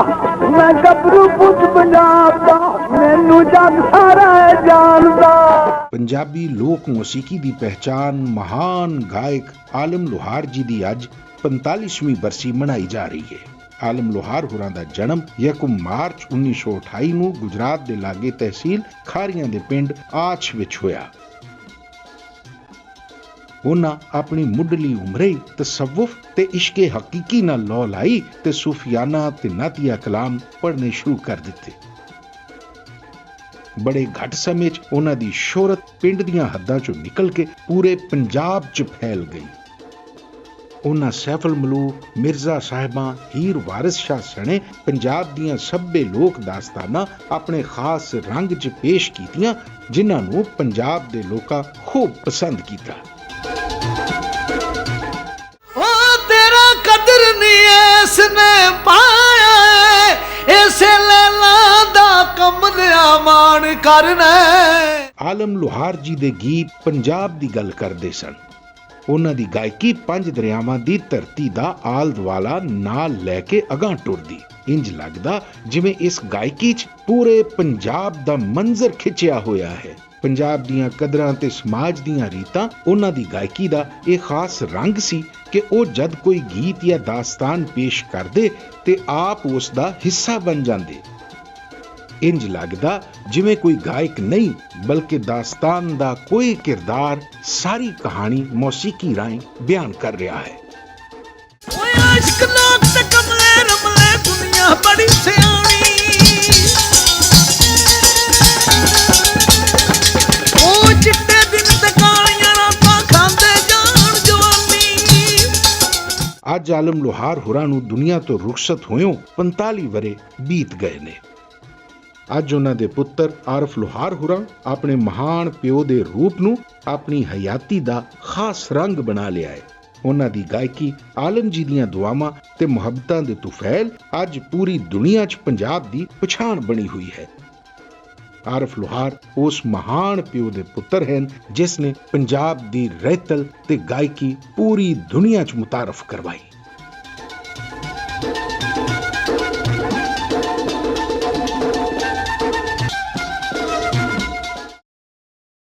मैं गबरू पुत पंजाब दा मैनू जग सारा जानदा। पंजाबी लोक मौसीकी दी पहचान महान गायक आलम लोहार जी दी अज 45वीं बरसी मनाई जा रही है। आलम लोहार होरां दा जन्म 1 मार्च 1928 ਨੂੰ गुजरात ਦੇ ਲਾਗੇ तहसील ਖਾਰੀਆਂ ਦੇ ਪਿੰਡ ਆਛ ਵਿੱਚ ਹੋਇਆ। ਉਹਨਾਂ ਆਪਣੀ ਮੁੱਢਲੀ ਉਮਰੇ ਤਸੱਵੁਫ ਤੇ ਇਸ਼ਕੇ ਹਕੀਕੀ ਨਾਲ ਲੌ ਲਾਈ ਤੇ ਸੂਫੀਆਨਾ ਤੇ ਨਾਤੀਆ ਕਲਾਮ ਪੜ੍ਹਨੇ ਸ਼ੁਰੂ ਕਰ ਦਿੱਤੇ। ਬੜੇ ਘੱਟ ਸਮੇਂ 'ਚ ਉਹਨਾਂ ਦੀ ਸ਼ੋਹਰਤ ਪਿੰਡ ਦੀਆਂ ਹੱਦਾਂ 'ਚੋਂ ਨਿਕਲ ਕੇ ਪੂਰੇ ਪੰਜਾਬ 'ਚ ਫੈਲ ਗਈ। ਉਹਨਾਂ ਸੈਫੁਲ ਮਲੂਕ, ਮਿਰਜ਼ਾ ਸਾਹਿਬਾਂ, ਹੀਰ ਵਾਰਿਸ ਸ਼ਾਹ ਸਣੇ ਪੰਜਾਬ ਦੀਆਂ ਸਭੇ ਲੋਕ ਦਾਸਤਾਨਾਂ ਆਪਣੇ ਖਾਸ ਰੰਗ 'ਚ ਪੇਸ਼ ਕੀਤੀਆਂ, ਜਿਨ੍ਹਾਂ ਨੂੰ ਪੰਜਾਬ ਦੇ ਲੋਕਾਂ ਖੂਬ ਪਸੰਦ ਕੀਤਾ। ਆਲਮ ਲੋਹਾਰ ਜੀ ਦੇ ਗੀਤ ਪੰਜਾਬ ਦੀ ਗੱਲ ਕਰਦੇ ਸਨ। ਉਹਨਾਂ ਦੀ ਗਾਇਕੀ 5 ਦਰਿਆਵਾਂ ਦੀ ਧਰਤੀ ਦਾ ਆਲ ਦੁਆਲਾ ਨਾਲ ਲੈ ਕੇ ਅਗਾਂਹ ਟੁਰਦੀ। ਇੰਜ ਲੱਗਦਾ ਜਿਵੇਂ ਇਸ ਗਾਇਕੀ 'ਚ ਪੂਰੇ ਪੰਜਾਬ ਦਾ ਮੰਜ਼ਰ ਖਿੱਚਿਆ ਹੋਇਆ ਹੈ। ਪੰਜਾਬ ਦੀਆਂ ਕਦਰਾਂ ਤੇ ਸਮਾਜ ਦੀਆਂ ਰੀਤਾਂ ਉਹਨਾਂ ਦੀ ਗਾਇਕੀ ਦਾ ਇਹ ਖਾਸ ਰੰਗ ਸੀ ਕਿ ਉਹ ਜਦ ਕੋਈ ਗੀਤ ਜਾਂ ਦਾਸਤਾਨ ਪੇਸ਼ ਕਰਦੇ ਤੇ ਆਪ ਉਸ ਦਾ ਹਿੱਸਾ ਬਣ ਜਾਂਦੇ। ਇੰਜ ਲੱਗਦਾ ਜਿਵੇਂ ਕੋਈ ਗਾਇਕ ਨਹੀਂ ਬਲਕਿ ਦਾਸਤਾਨ ਦਾ ਕੋਈ ਕਿਰਦਾਰ ਸਾਰੀ ਕਹਾਣੀ ਮੌਸੀਕੀ ਰਾਹੀਂ ਬਿਆਨ ਕਰ ਰਿਹਾ ਹੈ। ਓਏ ਆਸ਼ਕ ਲੋਕ ਤੇ ਕਮਲੇ ਰਮਲੇ ਦੁਨੀਆ ਬੜੀ ਸਿਆਣੀ, ਉਹ ਚਿੱਟੇ ਦਿਨ ਤੇ ਕਾਲੀਆਂ ਰਾਤਾਂ ਖਾਂਦੇ ਜਾਣ ਜਵਾਨੀ। ਅੱਜ ਆਲਮ ਲੋਹਾਰ ਹੋਰਾਂ ਨੂੰ ਦੁਨੀਆ ਤੋਂ ਰੁਖਸਤ ਹੋਇਓ 45 ਵਰੇ ਬੀਤ ਗਏ ਨੇ। ਅੱਜ ਉਹਨਾਂ ਦੇ ਪੁੱਤਰ ਆਰਫ ਲੋਹਾਰ ਹੋਰਾਂ ਆਪਣੇ ਮਹਾਨ ਪਿਓ ਦੇ ਰੂਪ ਨੂੰ ਆਪਣੀ ਹਯਾਤੀ ਦਾ ਖਾਸ ਰੰਗ ਬਣਾ ਲਿਆ ਹੈ। ਉਹਨਾਂ ਦੀ ਗਾਇਕੀ, ਆਲਮ ਜੀ ਦੀਆਂ ਦੁਆਵਾਂ ਤੇ ਮੁਹੱਬਤਾਂ ਦੇ ਤੁਫੈਲ ਅੱਜ ਪੂਰੀ ਦੁਨੀਆ 'ਚ ਪੰਜਾਬ ਦੀ ਪਛਾਣ ਬਣੀ ਹੋਈ ਹੈ। ਆਰਫ ਲੋਹਾਰ ਉਸ ਮਹਾਨ ਪਿਓ ਦੇ ਪੁੱਤਰ ਹਨ ਜਿਸ ਨੇ ਪੰਜਾਬ ਦੀ ਰਹਿਤਲ ਤੇ ਗਾਇਕੀ ਪੂਰੀ ਦੁਨੀਆ 'ਚ ਮੁਤਾਰਫ ਕਰਵਾਈ।